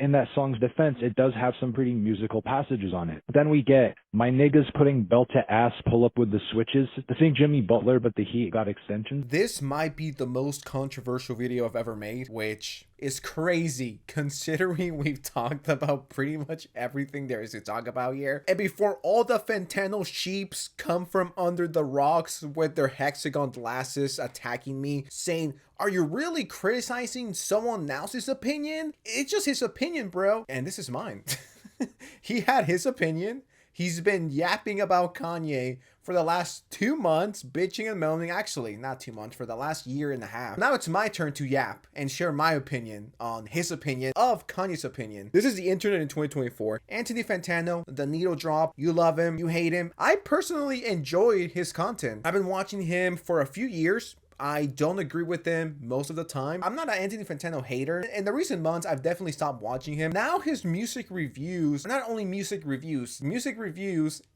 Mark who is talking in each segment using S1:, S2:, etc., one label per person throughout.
S1: in that song's defense, it does have some pretty musical passages on it. But then we get my niggas putting belt to ass, pull up with the switches. This ain't Jimmy Butler, but the heat got extensions.
S2: This might be the most controversial video I've ever made, which is crazy considering we've talked about pretty much everything there is to talk about here. And before all the Fantano sheeps come from under the rocks with their hexagon glasses attacking me, saying, are you really criticizing someone else's opinion? It's just his opinion, bro. And this is mine. He had his opinion. He's been yapping about Kanye for the last 2 months, bitching and moaning. Actually, not 2 months, for the last year and a half. Now it's my turn to yap and share my opinion on his opinion of Kanye's opinion. This is the internet in 2024. Anthony Fantano, the needle drop. You love him, you hate him. I personally enjoyed his content. I've been watching him for a few years. I don't agree with him most of the time. I'm not an Anthony Fantano hater. In the recent months, I've definitely stopped watching him. Now his music reviews, not only music reviews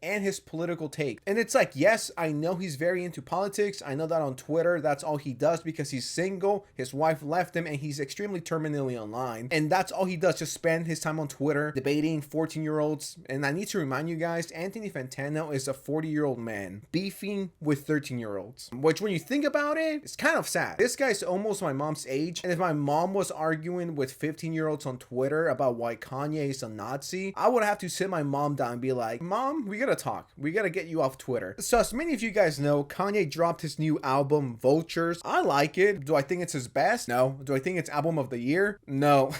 S2: and his political take. And it's like, yes, I know he's very into politics. I know that on Twitter, that's all he does because he's single. His wife left him and he's extremely terminally online. And that's all he does, just spend his time on Twitter debating 14-year-olds. And I need to remind you guys, Anthony Fantano is a 40-year-old man beefing with 13-year-olds. Which when you think about it, it's kind of sad. This guy's almost my mom's age, and if my mom was arguing with 15-year-olds on Twitter about why Kanye is a Nazi, I would have to sit my mom down and be like, Mom, we gotta talk. We gotta get you off Twitter. So as many of you guys know, Kanye dropped his new album, Vultures. I like it. Do I think it's his best? No. Do I think it's album of the year? No.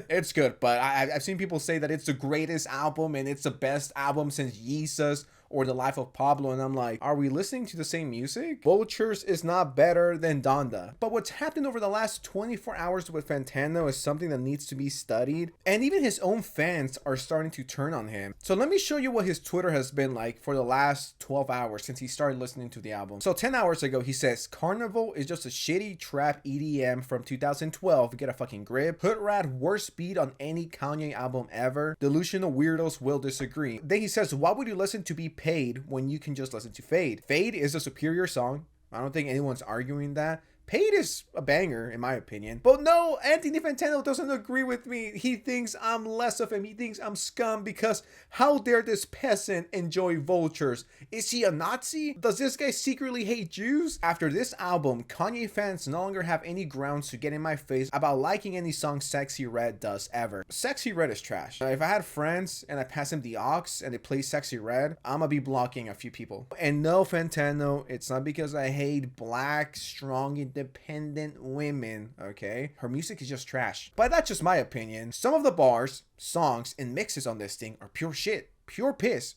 S2: It's good, but I've seen people say that it's the greatest album and it's the best album since Yeezus or The Life of Pablo, and I'm like, are we listening to the same music? Vultures is not better than Donda. But what's happened over the last 24 hours with Fantano is something that needs to be studied, and even his own fans are starting to turn on him. So let me show you what his Twitter has been like for the last 12 hours since he started listening to the album. So 10 hours ago, he says, Carnival is just a shitty trap EDM from 2012. Get a fucking grip. Hood Rat, worst beat on any Kanye album ever. Delusional weirdos will disagree. Then he says, why would you listen to Be Paid when you can just listen to Fade? Fade is a superior song. I don't think anyone's arguing that. Paid is a banger, in my opinion. But no, Anthony Fantano doesn't agree with me. He thinks I'm less of him. He thinks I'm scum because how dare this peasant enjoy Vultures? Is he a Nazi? Does this guy secretly hate Jews? After this album, Kanye fans no longer have any grounds to get in my face about liking any song Sexy Red does ever. Sexy Red is trash. If I had friends and I pass him the aux and they play Sexy Red, I'ma be blocking a few people. And no, Fantano, it's not because I hate black, strong, independent women, okay? Her music is just trash. But that's just my opinion. Some of the bars, songs, and mixes on this thing are pure shit. Pure piss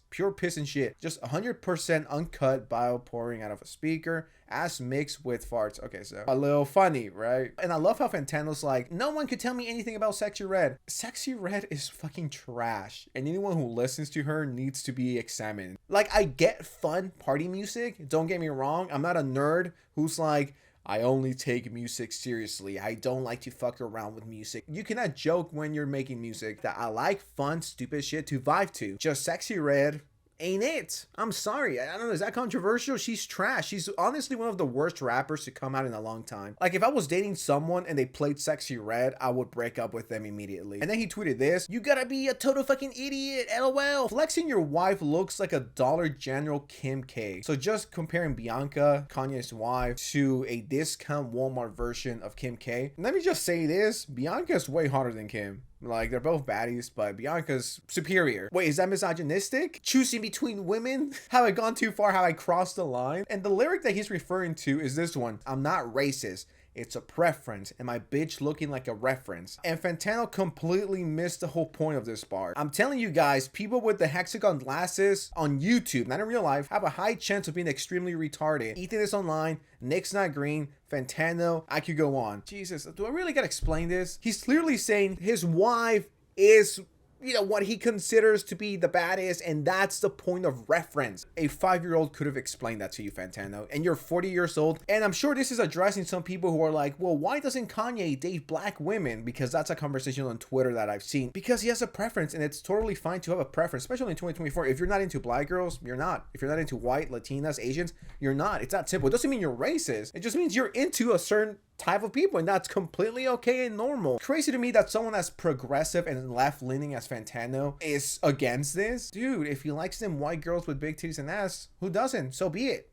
S2: and shit. Just 100% uncut bio pouring out of a speaker as mixed with farts. Okay, so a little funny, right? And I love how Fantano's like, no one could tell me anything about Sexy Red. Sexy Red is fucking trash, and anyone who listens to her needs to be examined. Like, I get fun party music, don't get me wrong. I'm not a nerd who's like, I only take music seriously. I don't like to fuck around with music. You cannot joke when you're making music. That I like fun, stupid shit to vibe to. Just Sexy Red ain't it. I'm sorry. I don't know. Is that controversial? She's trash. She's honestly one of the worst rappers to come out in a long time. Like, if I was dating someone and they played Sexy Red, I would break up with them immediately. And then he tweeted this. You gotta be a total fucking idiot. LOL. Flexing your wife looks like a Dollar General Kim K. So just comparing Bianca, Kanye's wife, to a discount Walmart version of Kim K. Let me just say this. Bianca's way hotter than Kim. Like, they're both baddies, but Bianca's superior. Wait, is that misogynistic? Choosing between women? Have I gone too far? Have I crossed the line? And the lyric that he's referring to is this one. I'm not racist. It's a preference, and my bitch looking like a reference. And Fantano completely missed the whole point of this bar. I'm telling you guys, people with the hexagon glasses on YouTube, not in real life, have a high chance of being extremely retarded. Ethan is online, Nick's not green, Fantano, I could go on. Jesus, do I really gotta explain this? He's clearly saying his wife is, you know, what he considers to be the baddest, and that's the point of reference. A 5-year-old could have explained that to you, Fantano, and you're 40 years old. And I'm sure this is addressing some people who are like, well, why doesn't Kanye date black women? Because that's a conversation on Twitter that I've seen. Because he has a preference, and it's totally fine to have a preference, especially in 2024. If you're not into black girls, you're not. If you're not into white, Latinas, Asians, you're not. It's that simple. It doesn't mean you're racist. It just means you're into a certain type of people, and that's completely okay and normal. Crazy to me that someone as progressive and left-leaning as Fantano is against this. Dude, if he likes them white girls with big titties and ass, who doesn't? So be it.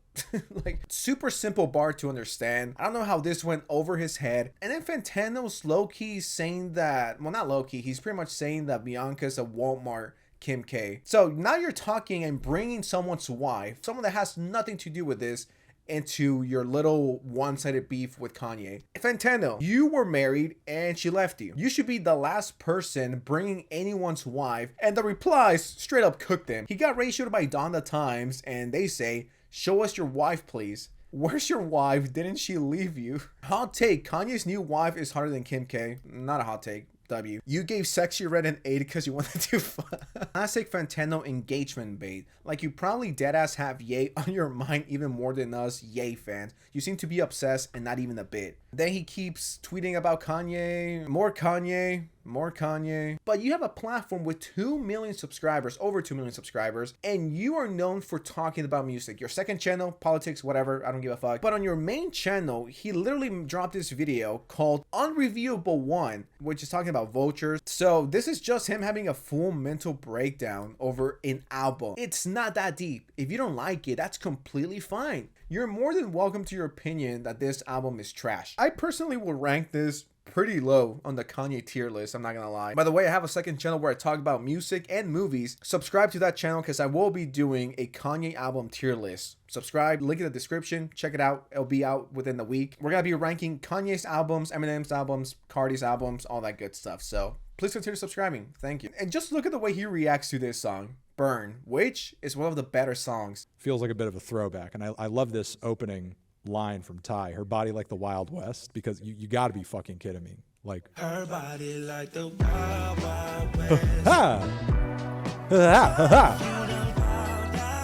S2: Like, super simple bar to understand. I don't know how this went over his head. And then Fantano's low-key saying that, well, not low-key, he's pretty much saying that Bianca's a Walmart Kim K. So now you're talking and bringing someone's wife, someone that has nothing to do with this, into your little one-sided beef with Kanye. Fantano, you were married and she left you. You should be the last person bringing anyone's wife. And the replies straight up cooked him. He got ratioed by Donda Times and they say, show us your wife, please. Where's your wife? Didn't she leave you? Hot take, Kanye's new wife is hotter than Kim K. Not a hot take. W. You gave Sexy Red an 8 because you wanted to classic Fantano engagement bait. Like, you probably deadass have Ye on your mind even more than us Ye fans. You seem to be obsessed and not even a bit. Then he keeps tweeting about Kanye, more Kanye, more Kanye. But you have a platform with 2 million subscribers, over 2 million subscribers, and you are known for talking about music. Your second channel, politics, whatever, I don't give a fuck. But on your main channel, he literally dropped this video called Unreviewable 1, which is talking about Vultures. So this is just him having a full mental breakdown over an album. It's not that deep. If you don't like it, that's completely fine. You're more than welcome to your opinion that this album is trash. I personally will rank this pretty low on the Kanye tier list, I'm not gonna lie. By the way, I have a second channel where I talk about music and movies. Subscribe to that channel because I will be doing a Kanye album tier list. Subscribe, link in the description, check it out. It'll be out within the week. We're gonna be ranking Kanye's albums, Eminem's albums, Cardi's albums, all that good stuff. So please consider subscribing. Thank you. And just look at the way he reacts to this song, Burn, which is one of the better songs.
S3: Feels like a bit of a throwback. And I love this opening line from Ty, her body like the Wild West, because you got to be fucking kidding me. Like, her body like the Wild West.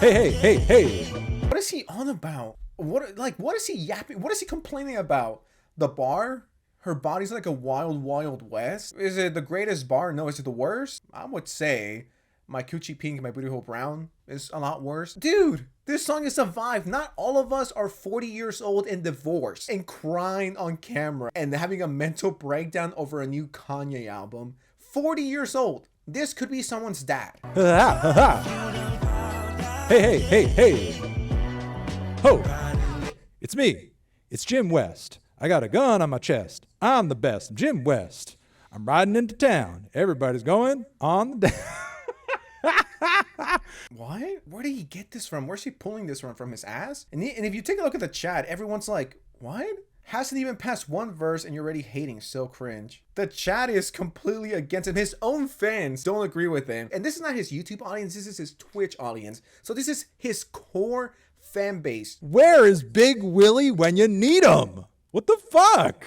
S3: Hey.
S2: What is he on about? What is he yapping? What is he complaining about? The bar? Her body's like a wild west? Is it the greatest bar? No. Is it the worst? I would say My Coochie Pink and My Booty Hole Brown is a lot worse. Dude, this song is a vibe. Not all of us are 40 years old and divorced and crying on camera and having a mental breakdown over a new Kanye album. 40 years old. This could be someone's dad.
S3: Hey. Ho. It's me. It's Jim West. I got a gun on my chest. I'm the best. I'm Jim West. I'm riding into town. Everybody's going on the
S2: What? Where did he get this from? Where's he pulling this from? From his ass? And if you take a look at the chat, everyone's like, what? Hasn't even passed one verse and you're already hating. So cringe. The chat is completely against him. His own fans don't agree with him. And this is not his YouTube audience. This is his Twitch audience. So this is his core fan base.
S3: Where is Big Willie when you need him? What the fuck?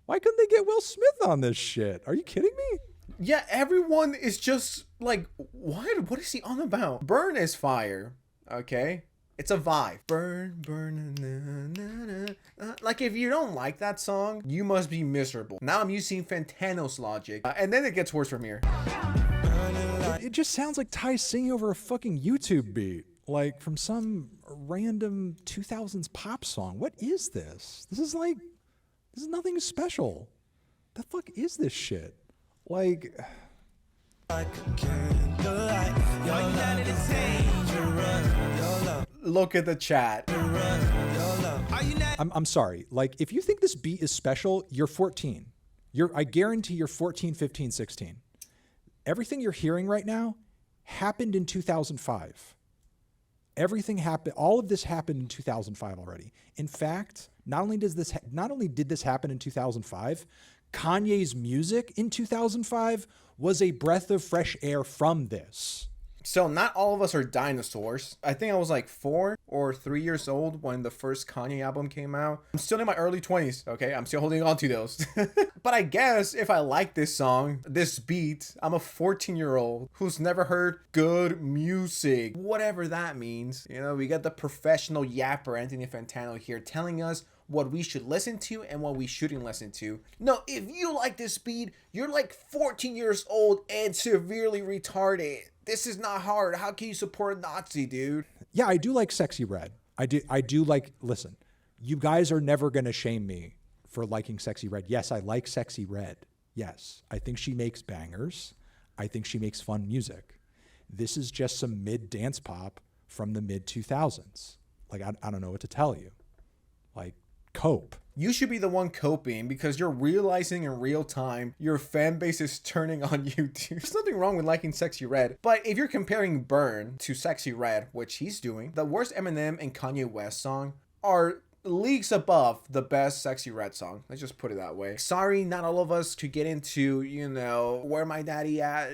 S3: Why couldn't they get Will Smith on this shit? Are you kidding me?
S2: Yeah, everyone is just like, what? What is he on about? Burn is fire, okay? It's a vibe. Burn, like, if you don't like that song, you must be miserable. Now I'm using Fantano's logic, and then it gets worse from here.
S3: It just sounds like Ty singing over a fucking YouTube beat, like from some random 2000s pop song. What is this? This is nothing special. The fuck is this shit? Like
S2: look at the chat.
S3: I'm sorry. Like, if you think this beat is special, you're 14. I guarantee you're 14, 15, 16. Everything you're hearing right now happened in 2005. Everything happened. All of this happened in 2005 already. In fact, not only did this happen in 2005, Kanye's music in 2005 was a breath of fresh air from this.
S2: So not all of us are dinosaurs. I think I was like 4 or 3 years old when the first Kanye album came out. I'm still in my early 20s, okay? I'm still holding on to those. But I guess if I like this song, this beat, I'm a 14-year-old who's never heard good music. Whatever that means. You know, we got the professional yapper Anthony Fantano here telling us what we should listen to and what we shouldn't listen to. No, if you like this beat, you're like 14 years old and severely retarded. This is not hard. How can you support a Nazi, dude?
S3: Yeah, I do like Sexy Red. I do like, listen, you guys are never going to shame me for liking Sexy Red. Yes, I like Sexy Red. Yes, I think she makes bangers. I think she makes fun music. This is just some mid dance pop from the mid 2000s. Like, I don't know what to tell you. Like, cope.
S2: You should be the one coping because you're realizing in real time your fan base is turning on you too. There's nothing wrong with liking Sexy Red, but if you're comparing Burn to Sexy Red, which he's doing, the worst Eminem and Kanye West song are leagues above the best Sexy Red song. Let's just put it that way. Sorry, not all of us could get into, where my daddy at,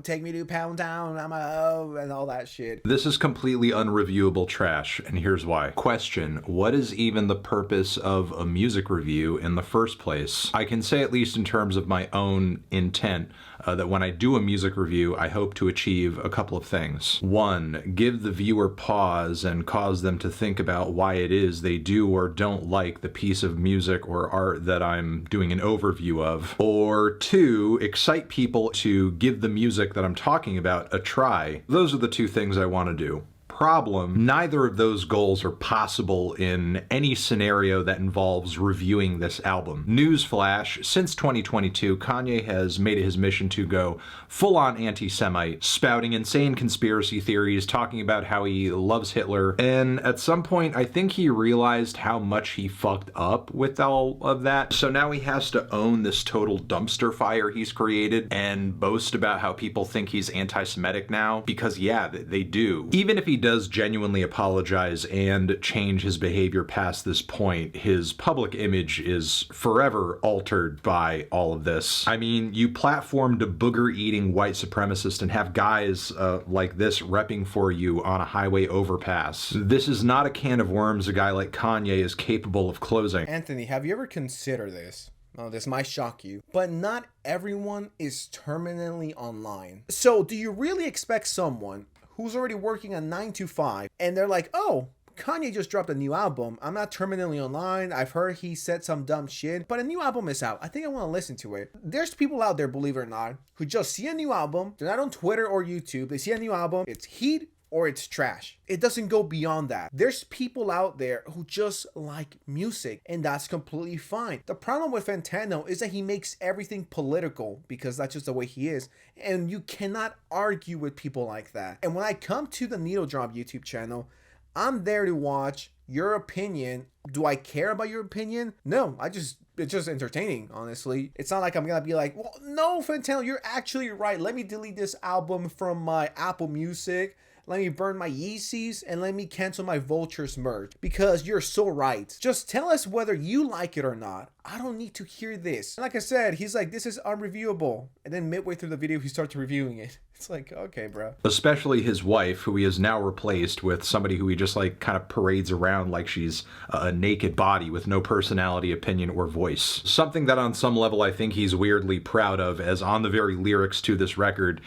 S2: take me to Pound Town, I'm a hoe, and all that shit.
S4: This is completely unreviewable trash, and here's why. Question, what is even the purpose of a music review in the first place? I can say, at least in terms of my own intent, that when I do a music review, I hope to achieve a couple of things. One, give the viewer pause and cause them to think about why it is they do or don't like the piece of music or art that I'm doing an overview of. Or two, excite people to give the music that I'm talking about a try. Those are the two things I want to do. Problem, neither of those goals are possible in any scenario that involves reviewing this album. Newsflash, since 2022, Kanye has made it his mission to go full-on anti-Semite, spouting insane conspiracy theories, talking about how he loves Hitler, and at some point I think he realized how much he fucked up with all of that, so now he has to own this total dumpster fire he's created and boast about how people think he's anti-Semitic now, because yeah, they do. Even if he does genuinely apologize and change his behavior past this point, his public image is forever altered by all of this. I mean, you platformed a booger-eating white supremacist and have guys like this repping for you on a highway overpass. This is not a can of worms a guy like Kanye is capable of closing.
S2: Anthony, have you ever considered this? Oh, this might shock you, but not everyone is terminally online. So do you really expect someone who's already working a 9 to 5 and they're like, oh, Kanye just dropped a new album. I'm not terminally online. I've heard he said some dumb shit, but a new album is out. I think I want to listen to it. There's people out there, believe it or not, who just see a new album. They're not on Twitter or YouTube. They see a new album. It's heat or it's trash. It doesn't go beyond that. There's people out there who just like music, and that's completely fine. The problem with Fantano is that he makes everything political because that's just the way he is, and you cannot argue with people like that. And when I come to the Needle Drop YouTube channel, I'm there to watch your opinion. Do I care about your opinion? No, it's just entertaining, honestly. It's not like I'm gonna be like, well, no, Fantano, you're actually right. Let me delete this album from my Apple Music. Let me burn my Yeezys and let me cancel my Vultures merch because you're so right. Just tell us whether you like it or not. I don't need to hear this. Like I said, he's like, this is unreviewable. And then midway through the video, he starts reviewing it. It's like, okay, bro.
S4: Especially his wife, who he has now replaced with somebody who he just like kind of parades around like she's a naked body with no personality, opinion, or voice. Something that on some level I think he's weirdly proud of, as on the very lyrics to this record,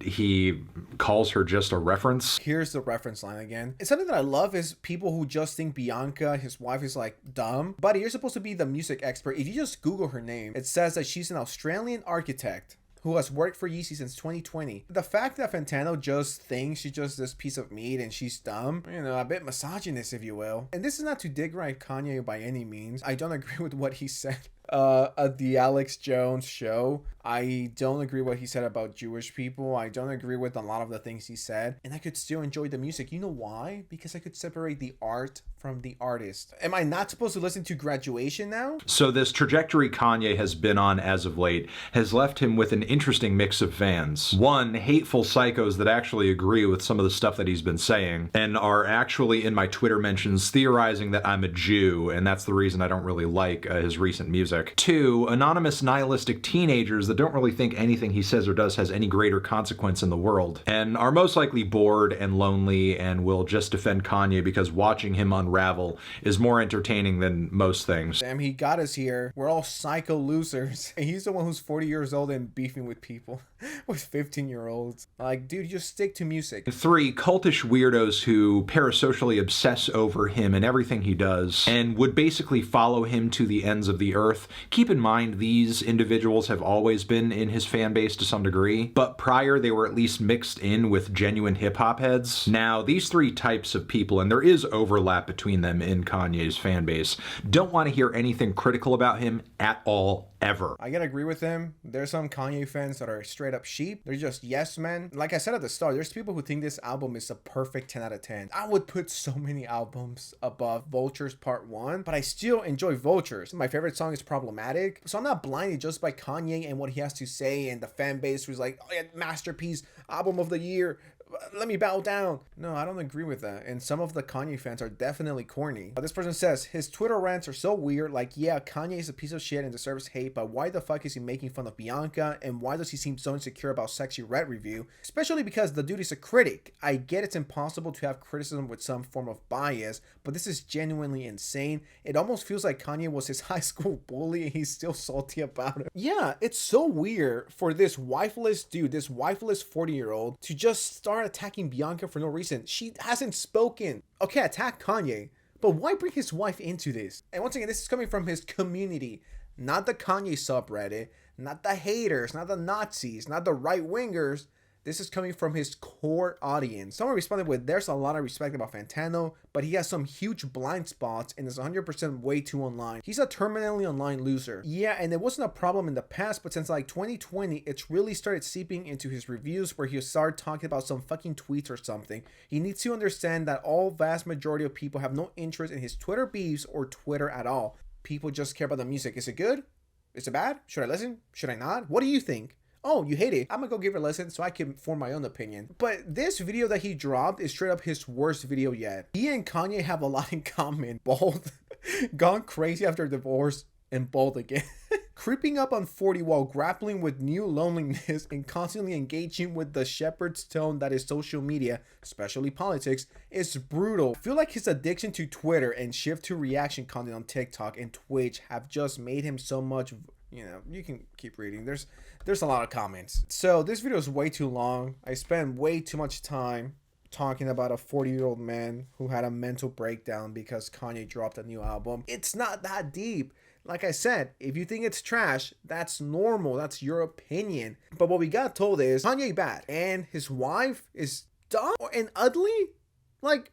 S4: he calls her just a reference.
S2: Here's the reference line again. And something that I love is people who just think Bianca, his wife, is like dumb. Buddy, you're supposed to be the music expert. If you just Google her name, it says that she's an Australian architect who has worked for Yeezy since 2020. The fact that Fantano just thinks she's just this piece of meat and she's dumb, a bit misogynist, if you will. And this is not to dig right Kanye by any means. I don't agree with what he said at the Alex Jones show. I don't agree what he said about Jewish people. I don't agree with a lot of the things he said. And I could still enjoy the music. You know why? Because I could separate the art from the artist. Am I not supposed to listen to Graduation now?
S4: So this trajectory Kanye has been on as of late has left him with an interesting mix of fans. One, hateful psychos that actually agree with some of the stuff that he's been saying and are actually in my Twitter mentions theorizing that I'm a Jew and that's the reason I don't really like his recent music. Two, anonymous nihilistic teenagers that don't really think anything he says or does has any greater consequence in the world and are most likely bored and lonely and will just defend Kanye because watching him unravel is more entertaining than most things.
S2: Damn, he got us here. We're all psycho losers. And he's the one who's 40 years old and beefing with people with 15-year-olds. Like, dude, just stick to music.
S4: Three, cultish weirdos who parasocially obsess over him and everything he does and would basically follow him to the ends of the earth forth. Keep in mind, these individuals have always been in his fan base to some degree, but prior they were at least mixed in with genuine hip-hop heads. Now, these three types of people, and there is overlap between them in Kanye's fan base, don't want to hear anything critical about him at all, ever.
S2: I gotta agree with him. There's some Kanye fans that are straight up sheep. They're just yes men. Like I said at the start, there's people who think this album is a perfect 10 out of 10. I would put so many albums above Vultures Part 1, but I still enjoy Vultures. My favorite song is Problematic, so I'm not blinded just by Kanye and what he has to say and the fan base who's like, oh yeah, masterpiece, album of the year, let me bow down. No, I don't agree with that. And some of the Kanye fans are definitely corny. This person says, his Twitter rants are so weird. Like, yeah, Kanye is a piece of shit and deserves hate, but why the fuck is he making fun of Bianca? And why does he seem so insecure about Sexy Red review? Especially because the dude is a critic. I get it's impossible to have criticism with some form of bias, but this is genuinely insane. It almost feels like Kanye was his high school bully and he's still salty about it. Yeah, it's so weird for this wifeless dude, this wifeless 40-year-old to just start attacking Bianca for no reason. She hasn't spoken. Okay, attack Kanye, but why bring his wife into this? And once again, this is coming from his community, not the Kanye subreddit, not the haters, not the Nazis, not the right-wingers. This is coming from his core audience. Someone responded with, there's a lot of respect about Fantano, but he has some huge blind spots and is 100% way too online. He's a terminally online loser. Yeah, and it wasn't a problem in the past, but since like 2020, it's really started seeping into his reviews where he'll start talking about some fucking tweets or something. He needs to understand that all vast majority of people have no interest in his Twitter beefs or Twitter at all. People just care about the music. Is it good? Is it bad? Should I listen? Should I not? What do you think? Oh, you hate it. I'm gonna go give it a listen so I can form my own opinion. But this video that he dropped is straight up his worst video yet. He and Kanye have a lot in common. Both gone crazy after divorce and both again. Creeping up on 40 while grappling with new loneliness and constantly engaging with the shepherd's tone that is social media, especially politics, is brutal. I feel like his addiction to Twitter and shift to reaction content on TikTok and Twitch have just made him so much, you know, you can keep reading. There's a lot of comments. So this video is way too long. I spent way too much time talking about a 40-year-old man who had a mental breakdown because Kanye dropped a new album. It's not that deep. Like I said, if you think it's trash, that's normal. That's your opinion. But what we got told is Kanye bad and his wife is dumb and ugly? Like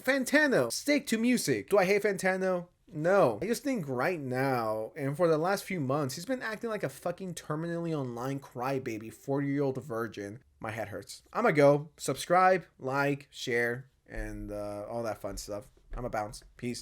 S2: Fantano. Stick to music. Do I hate Fantano? No. I just think right now, and for the last few months, he's been acting like a fucking terminally online crybaby 40-year-old virgin. My head hurts. I'ma go. Subscribe, like, share, and all that fun stuff. I'ma bounce. Peace.